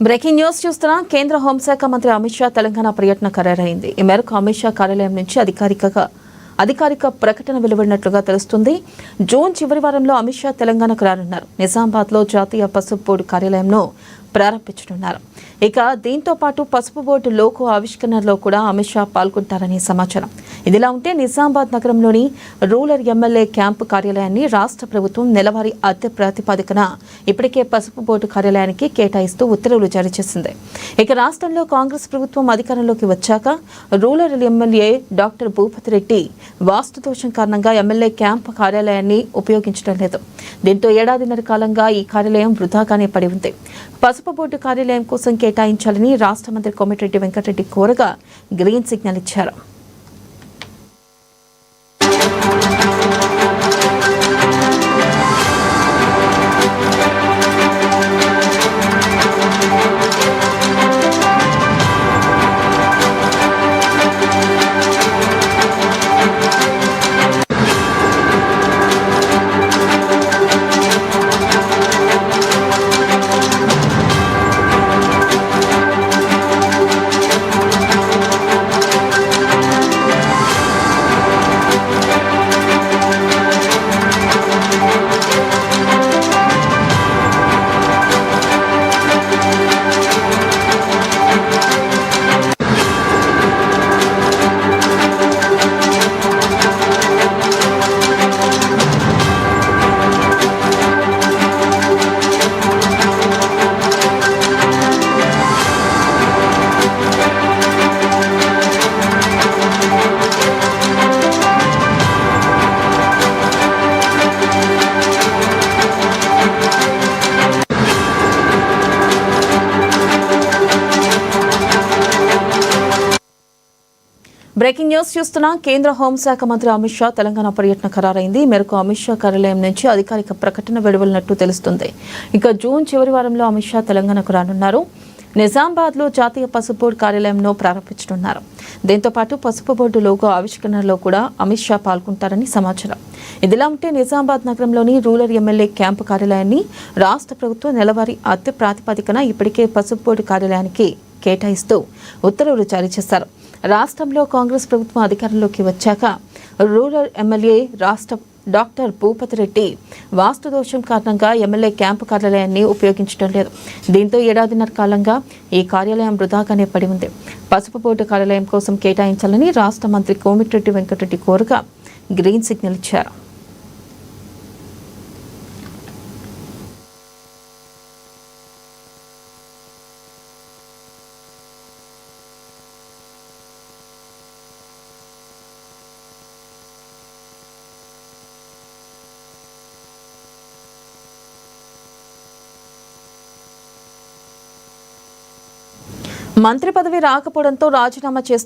Breaking news చూస్తున్నాం. కేంద్ర హోంశాఖ మంత్రి అమిత్ షా తెలంగాణ పర్యటన ఖరారైంది. ఈ మేరకు అమిత్ షా కార్యాలయం నుంచి అధికారిక ప్రకటన వెలువడినట్లుగా తెలుస్తుంది. జూన్ చివరి వారంలో అమిత్ షా తెలంగాణకు రానున్నారు. నిజామాబాద్లో జాతీయ పసుపు బోర్డు కార్యాలయంను ప్రారంభించనున్నారు. ఇక దీంతో పాటు పసుపు బోర్డు లోగో ఆవిష్కరణలో కూడా అమిత్ షా పాల్గొంటారని సమాచారం. ఇదిలా ఉంటే నిజామాబాద్ నగరంలోని రూరల్ ఎమ్మెల్యే క్యాంపు కార్యాలయాన్ని రాష్ట్ర ప్రభుత్వం నెలవారీ అద్దె ప్రాతిపదికన ఇప్పటికే పసుపు బోర్డు కార్యాలయానికి కేటాయిస్తూ ఉత్తర్వులు జారీ చేసింది. ఇక రాష్ట్రంలో కాంగ్రెస్ ప్రభుత్వం అధికారంలోకి వచ్చాక rural MLA doctor Bhupathi Reddy వాస్తు దోషం కారణంగా ఎమ్మెల్యే క్యాంపు కార్యాలయాన్ని ఉపయోగించడం లేదు. దీంతో ఏడాదిన్నర కాలంగా ఈ కార్యాలయం వృధాగానే పడి ఉంది. పసుపు బోర్డు కార్యాలయం కోసం కేటాయించాలని రాష్ట్ర మంత్రి కోమటిరెడ్డి వెంకటరెడ్డి కోరగా గ్రీన్ సిగ్నల్ ఇచ్చారు. బ్రేకింగ్ న్యూస్ చూస్తున్నాం. కేంద్ర హోంశాఖ మంత్రి అమిత్ షా తెలంగాణ పర్యటన ఖరారైంది. ఈ మేరకు అమిత్ షా కార్యాలయం నుంచి అధికారిక ప్రకటన వెలువడినట్టు తెలుస్తుంది. ఇక జూన్ చివరి వారంలో అమిత్ షా తెలంగాణకు రానున్నారు. నిజామాబాద్లో జాతీయ పసుపు బోర్డు కార్యాలయంను ప్రారంభించనున్నారు. దీంతో పాటు పసుపు బోర్డు లోగో ఆవిష్కరణలో కూడా అమిత్ షా పాల్గొంటారని సమాచారం. ఇదిలా ఉంటే నిజామాబాద్ నగరంలోని రూరల్ ఎమ్మెల్యే క్యాంపు కార్యాలయాన్ని రాష్ట్ర ప్రభుత్వం నెలవారీ అద్దె ప్రాతిపదికన ఇప్పటికే పసుపు బోర్డు కార్యాలయానికి కేటాయిస్తూ ఉత్తర్వులు జారీ చేశారు. రాష్ట్రంలో కాంగ్రెస్ ప్రభుత్వం అధికారంలోకి వచ్చాక rural MLA doctor Bhupathi Reddy వాస్తు దోషం కారణంగా ఎమ్మెల్యే క్యాంపు కార్యాలయాన్ని ఉపయోగించడం లేదు. దీంతో ఏడాదిన్నర కాలంగా ఈ కార్యాలయం వృధాగానే పడి ఉంది. పసుపు బోర్డు కార్యాలయం కోసం కేటాయించాలని రాష్ట్ర మంత్రి కోమటిరెడ్డి వెంకటరెడ్డి కోరగా గ్రీన్ సిగ్నల్ ఇచ్చారు. మంత్రి పదవి రాకపోవడంతో రాజీనామా చేస్తూ